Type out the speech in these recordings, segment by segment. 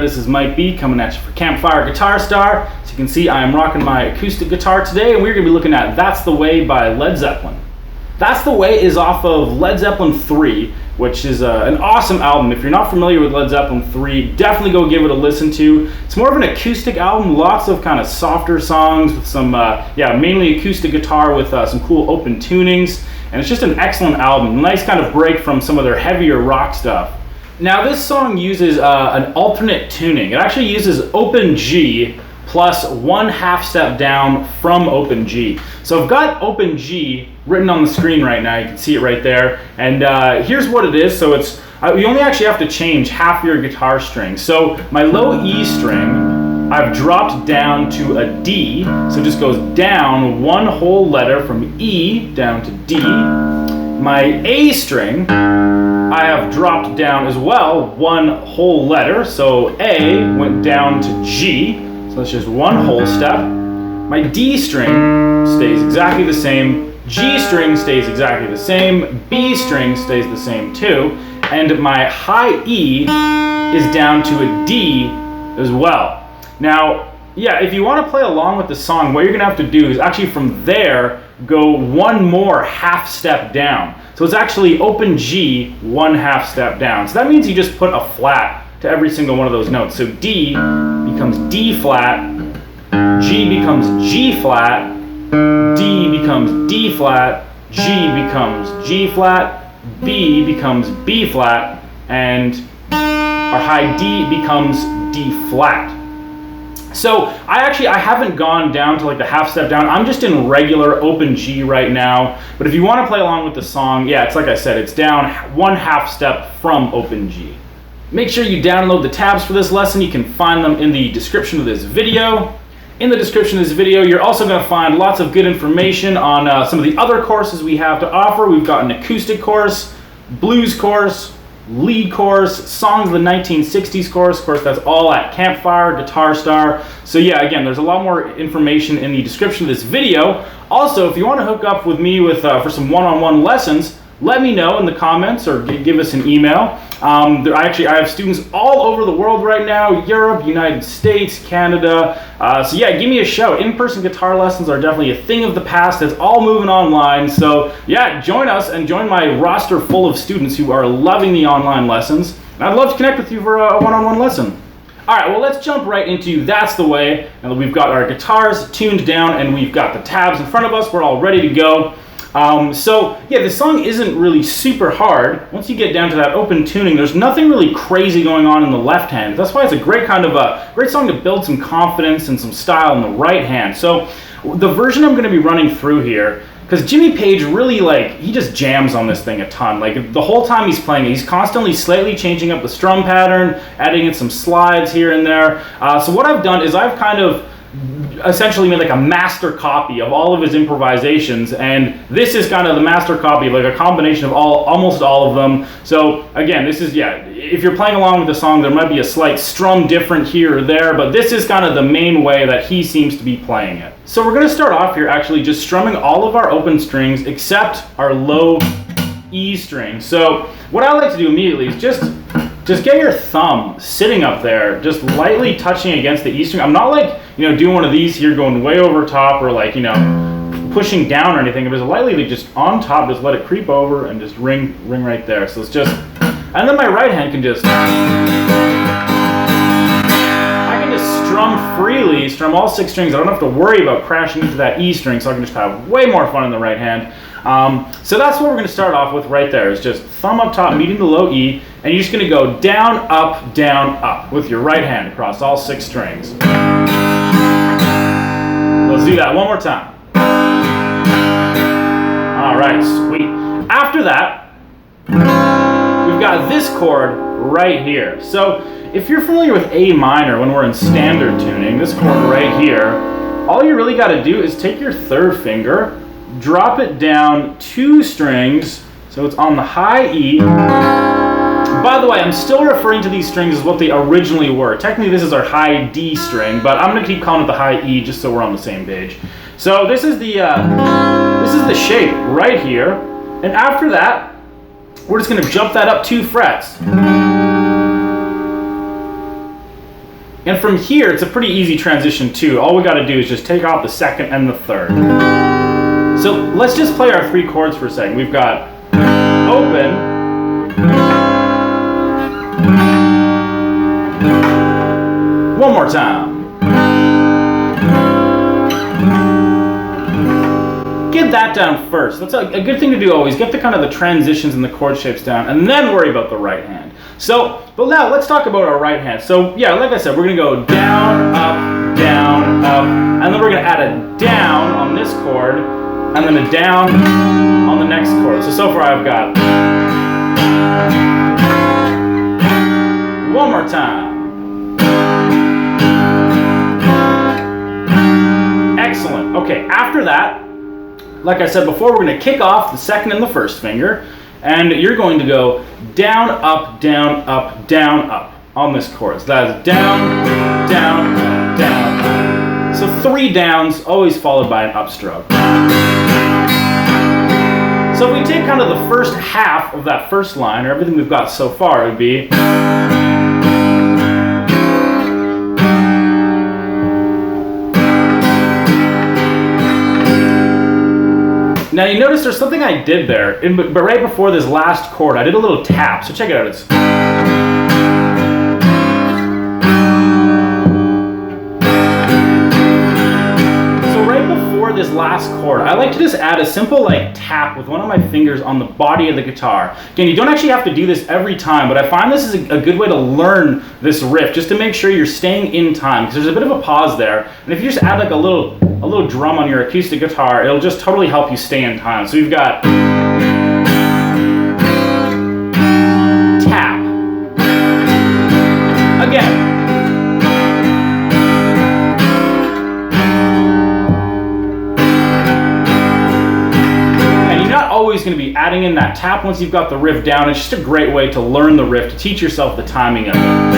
This is Mike B coming at you for Campfire Guitar Star. So you can see I am rocking my acoustic guitar today, and we're going to be looking at That's the Way by Led Zeppelin. That's the Way is off of Led Zeppelin III, which is an awesome album. If you're not familiar with Led Zeppelin III, definitely go give it a listen to. It's more of an acoustic album, lots of kind of softer songs with some, mainly acoustic guitar with some cool open tunings. And it's just an excellent album, nice kind of break from some of their heavier rock stuff. Now this song uses an alternate tuning. It actually uses open G plus 1 half step down from open G. So I've got open G written on the screen right now. You can see it right there. And here's what it is. So it's you only actually have to change half your guitar string. So my low E string, I've dropped down to a D. So it just goes down 1 whole letter from E down to D. My A string, I have dropped down as well 1 whole letter. So A went down to G. So that's just 1 whole step. My D string stays exactly the same. G string stays exactly the same. B string stays the same too. And my high E is down to a D as well. Now, yeah, if you want to play along with the song, what you're going to have to do is actually from there go 1 more half step down. So it's actually open G, 1 half step down. So that means you just put a flat to every single one of those notes. So D becomes D flat, G becomes G flat, D becomes D flat, G becomes G flat, B becomes B flat, and our high D becomes D flat. So I haven't gone down to like the half step down. I'm just in regular open G right now. But if you want to play along with the song, yeah, it's like I said, it's down 1 half step from open G. Make sure you download the tabs for this lesson. You can find them in the description of this video. In the description of this video, you're also going to find lots of good information on some of the other courses we have to offer. We've got an acoustic course, blues course, lead course, songs of the 1960s course. Of course, that's all at Campfire Guitar Star. So yeah, again, there's a lot more information in the description of this video. Also, if you want to hook up with me for some one-on-one lessons, let me know in the comments or give us an email. I have students all over the world right now, Europe, United States, Canada. So yeah, give me a shout. In-person guitar lessons are definitely a thing of the past. It's all moving online. So yeah, join us and join my roster full of students who are loving the online lessons. And I'd love to connect with you for a one-on-one lesson. All right, well, let's jump right into That's the Way. And we've got our guitars tuned down and we've got the tabs in front of us. We're all ready to go. So yeah, the song isn't really super hard. Once you get down to that open tuning, there's nothing really crazy going on in the left hand. That's why it's a great great song to build some confidence and some style in the right hand. So the version I'm going to be running through here, because Jimmy Page really he just jams on this thing a ton. Like the whole time he's playing it, he's constantly slightly changing up the strum pattern, adding in some slides here and there. So what I've done is I've kind of essentially made like a master copy of all of his improvisations, and this is kind of the master copy, like a combination of almost all of them. So again, this is, yeah, if you're playing along with the song, there might be a slight strum different here or there, but this is kind of the main way that he seems to be playing it. So we're going to start off here actually just strumming all of our open strings except our low E string. So what I like to do immediately is just get your thumb sitting up there, just lightly touching against the E string. I'm not doing one of these here going way over top or pushing down or anything. If it's lightly just on top, just let it creep over and just ring right there. So it's just, and then my right hand can just, I can just strum freely, strum all 6 strings. I don't have to worry about crashing into that E string, so I can just have way more fun in the right hand. So that's what we're going to start off with right there, is just thumb up top meeting the low E, and you're just going to go down, up with your right hand across all 6 strings. Let's do that one more time. All right, sweet. After that, we've got this chord right here. So if you're familiar with A minor when we're in standard tuning, this chord right here, all you really got to do is take your 3rd finger, drop it down 2 strings, so it's on the high E. By the way, I'm still referring to these strings as what they originally were. Technically, this is our high D string, but I'm going to keep calling it the high E just so we're on the same page. So this is the shape right here, and after that, we're just going to jump that up 2 frets. And from here, it's a pretty easy transition too. All we got to do is just take off the second and the third. So let's just play our 3 chords for a second. We've got open, one more time. Get that down first. That's a good thing to do always. Get the kind of the transitions and the chord shapes down, and then worry about the right hand. So, but now let's talk about our right hand. So yeah, like I said, we're gonna go down, up, and then we're gonna add a down on this chord, and then a down on the next chord. So far I've got one more time. Excellent. Okay, after that, like I said before, we're going to kick off the second and the first finger, and you're going to go down, up, down, up, down, up on this chord. So that is down, down, down. So 3 downs, always followed by an upstroke. So if we take kind of the first half of that first line, or everything we've got so far, it would be. Now you notice there's something I did there, but right before this last chord, I did a little tap. So check it out. It's. So right before this last chord, I like to just add a simple like tap with one of my fingers on the body of the guitar. Again, you don't actually have to do this every time, but I find this is a good way to learn this riff, just to make sure you're staying in time, because there's a bit of a pause there. And if you just add like a little drum on your acoustic guitar, it'll just totally help you stay in time. So we've got tap. Again. And you're not always going to be adding in that tap once you've got the riff down. It's just a great way to learn the riff, to teach yourself the timing of it.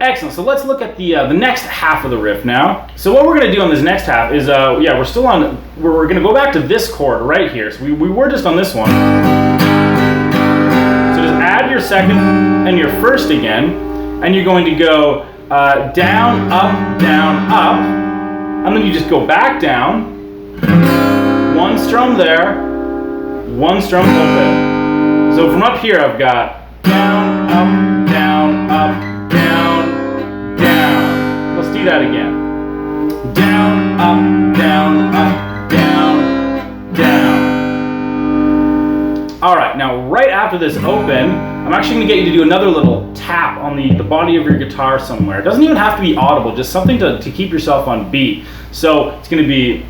Excellent. So let's look at the next half of the riff now. So what we're going to do on this next half is, we're still on. We're going to go back to this chord right here. So we were just on this one. So just add your second and your first again, and you're going to go down, up, and then you just go back down. 1 strum there, 1 strum open. So from up here, I've got down, up, down, up. Let's do that again. Down, up, down, down. All right, now right after this open, I'm actually going to get you to do another little tap on the body of your guitar somewhere. It doesn't even have to be audible, just something to keep yourself on beat. So it's going to be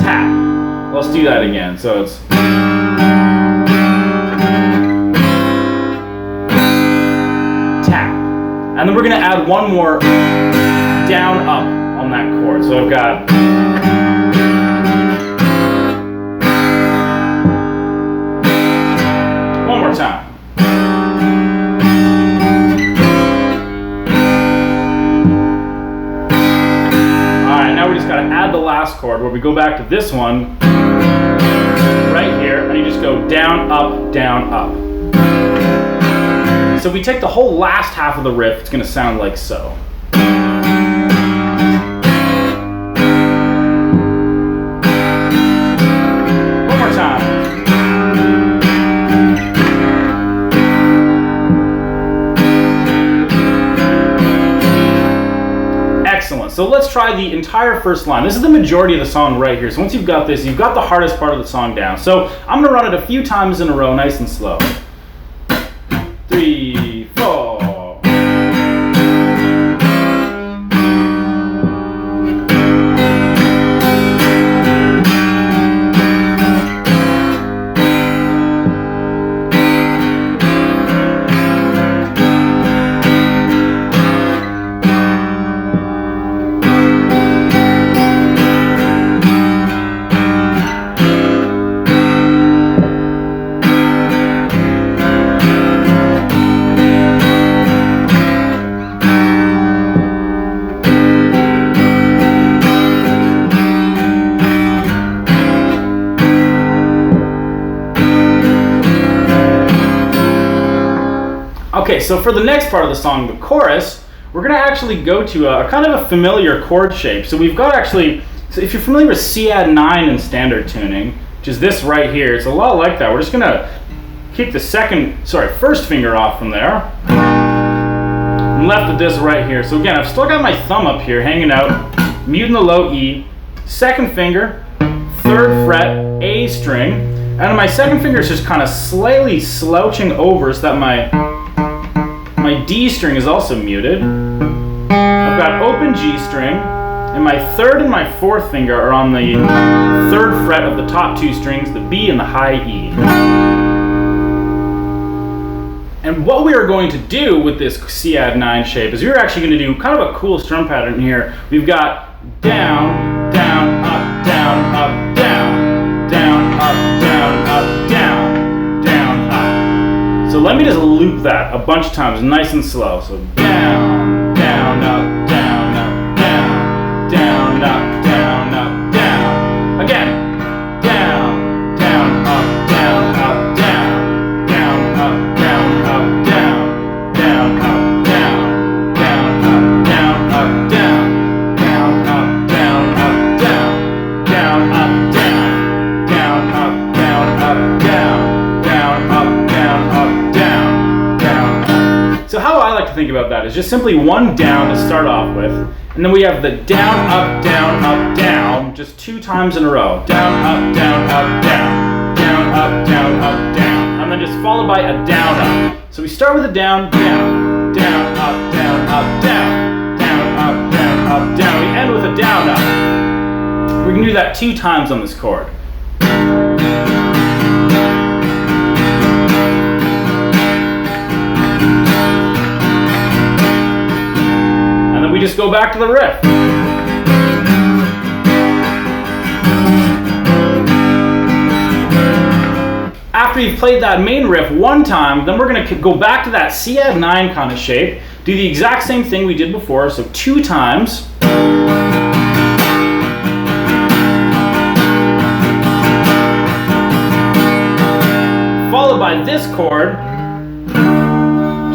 tap. Let's do that again. So it's and then we're going to add one more down, up on that chord. So I've got. One more time. Alright, now we just got to add the last chord where we go back to this one right here, and you just go down, up, down, up. So if we take the whole last half of the riff, it's going to sound like so. One more time. Excellent. So let's try the entire first line. This is the majority of the song right here. So once you've got this, you've got the hardest part of the song down. So I'm going to run it a few times in a row, nice and slow. 3, 4. so for the next part of the song, the chorus, we're going to actually go to a kind of a familiar chord shape. So we've got actually, so if you're familiar with C add 9 in standard tuning, which is this right here, it's a lot like that. We're just going to kick the first finger off from there, and left with this right here. So again, I've still got my thumb up here hanging out, muting the low E, second finger, 3rd fret, A string, and my second finger is just kind of slightly slouching over so that my D string is also muted. I've got open G string, and my 3rd and my 4th finger are on the 3rd fret of the top 2 strings, the B and the high E. And what we are going to do with this C add 9 shape is we're actually going to do kind of a cool strum pattern here. We've got down, down, up, down, up, down, down, up, down, up, down, down, up. So let me just loop that a bunch of times, nice and slow. So down, down, up, down, up, down, down, up, down, up, down. Again. Down, down, up, down, up, down, down, up, down, up, down, down, up, down, down, up, down, up, down, down, up, down, up, down, down, up, down, down, up, down, up, down, down, up, down, up, down, down, up. So how I like to think about that is just simply one down to start off with, and then we have the down, up, down, just 2 times in a row. Down, up, down, up, down, down, up, down, up, down, and then just followed by a down, up. So we start with a down, down, down, up, down, up, down, down, up, down, up, down. We end with a down, up. We can do that 2 times on this chord. We just go back to the riff. After you've played that main riff 1 time, then we're going to go back to that C add 9 kind of shape, do the exact same thing we did before, so 2 times. Followed by this chord.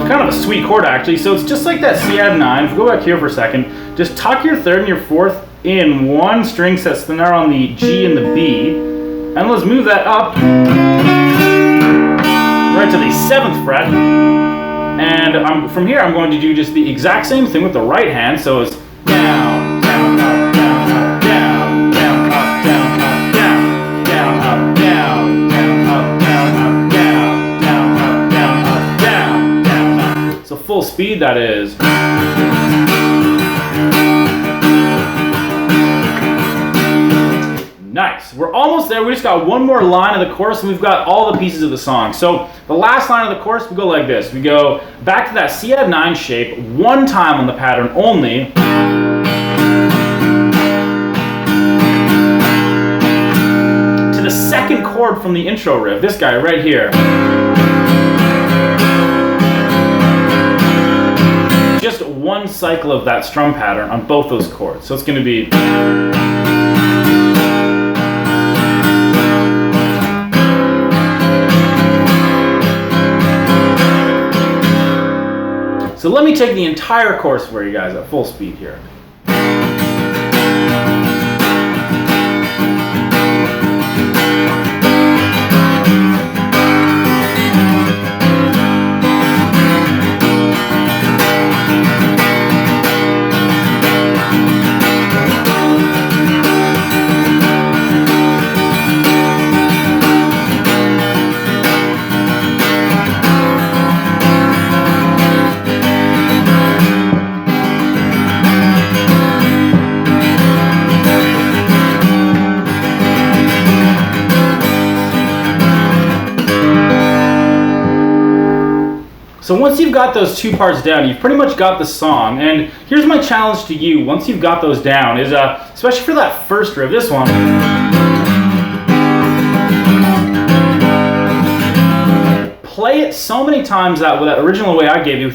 Kind of a sweet chord actually, so it's just like that C add 9. If you go back here for a second, just tuck your 3rd and your 4th in 1 string set, so they're on the G and the B, and let's move that up right to the 7th fret, and from here I'm going to do just the exact same thing with the right hand, so it's down, down, up, down, up, down, down, up, down, up, down, down, up, down, down, up, down, up, down, down, up, down, up, down, down, up. So full speed, that is. Nice. We're almost there. We just got one more line of the chorus and we've got all the pieces of the song. So the last line of the chorus, we go like this. We go back to that C add 9 shape 1 time on the pattern only. To the 2nd chord from the intro riff, this guy right here. Just 1 cycle of that strum pattern on both those chords. So it's going to be. So let me take the entire chorus for you guys at full speed here. So once you've got those 2 parts down, you've pretty much got the song. And here's my challenge to you, once you've got those down, is especially for that first riff, this one. Play it so many times that with that original way I gave you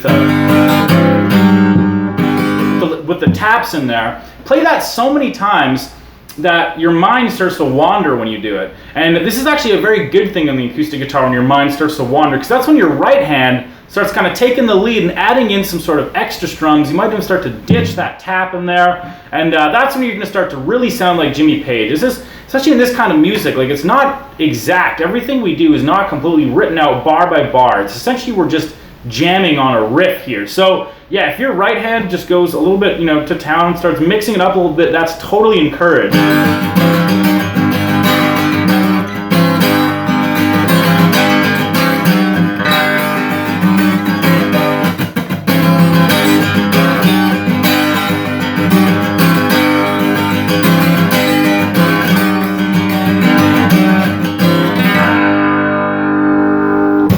with the taps in there. Play that so many times that your mind starts to wander when you do it. And this is actually a very good thing on the acoustic guitar when your mind starts to wander, because that's when your right hand starts kind of taking the lead and adding in some sort of extra strums. You might even start to ditch that tap in there, and that's when you're going to start to really sound like Jimmy Page. Especially in this kind of music, like, it's not exact. Everything we do is not completely written out bar by bar. It's essentially we're just jamming on a riff here. So yeah, if your right hand just goes a little bit, to town and starts mixing it up a little bit, that's totally encouraged.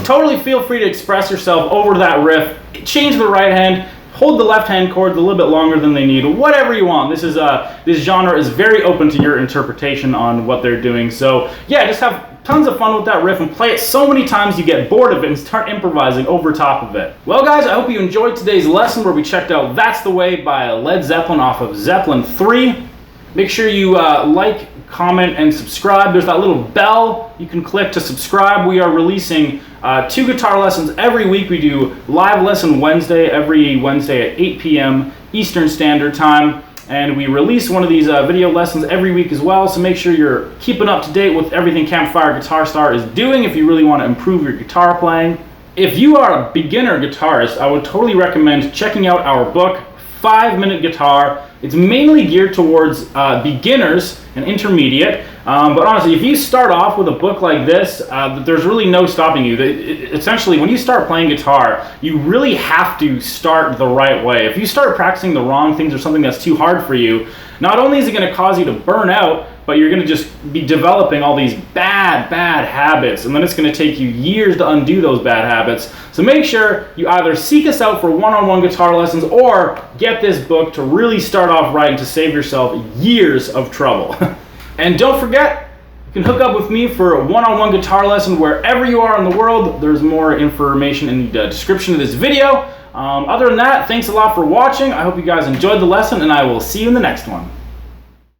Totally feel free to express yourself over that riff. Change the right hand, hold the left hand chords a little bit longer than they need, whatever you want. This genre is very open to your interpretation on what they're doing. So yeah, just have tons of fun with that riff and play it so many times you get bored of it and start improvising over top of it. Well guys, I hope you enjoyed today's lesson where we checked out That's the Way by Led Zeppelin off of Zeppelin III. Make sure you like, comment, and subscribe. There's that little bell you can click to subscribe. We are releasing 2 guitar lessons every week. We do live lesson Wednesday, every Wednesday at 8 p.m. Eastern Standard Time. And we release one of these video lessons every week as well. So make sure you're keeping up to date with everything Campfire Guitar Star is doing if you really want to improve your guitar playing. If you are a beginner guitarist, I would totally recommend checking out our book, 5-Minute Guitar. It's mainly geared towards beginners and intermediate, but honestly, if you start off with a book like this, there's really no stopping you. Essentially, when you start playing guitar, you really have to start the right way. If you start practicing the wrong things or something that's too hard for you, not only is it going to cause you to burn out, but you're going to just be developing all these bad habits, and then it's going to take you years to undo those bad habits. So make sure you either seek us out for one-on-one guitar lessons or get this book to really start off right and to save yourself years of trouble. And don't forget, you can hook up with me for a one-on-one guitar lesson wherever you are in the world. There's more information in the description of this video. Other than that, thanks a lot for watching. I hope you guys enjoyed the lesson, and I will see you in the next one.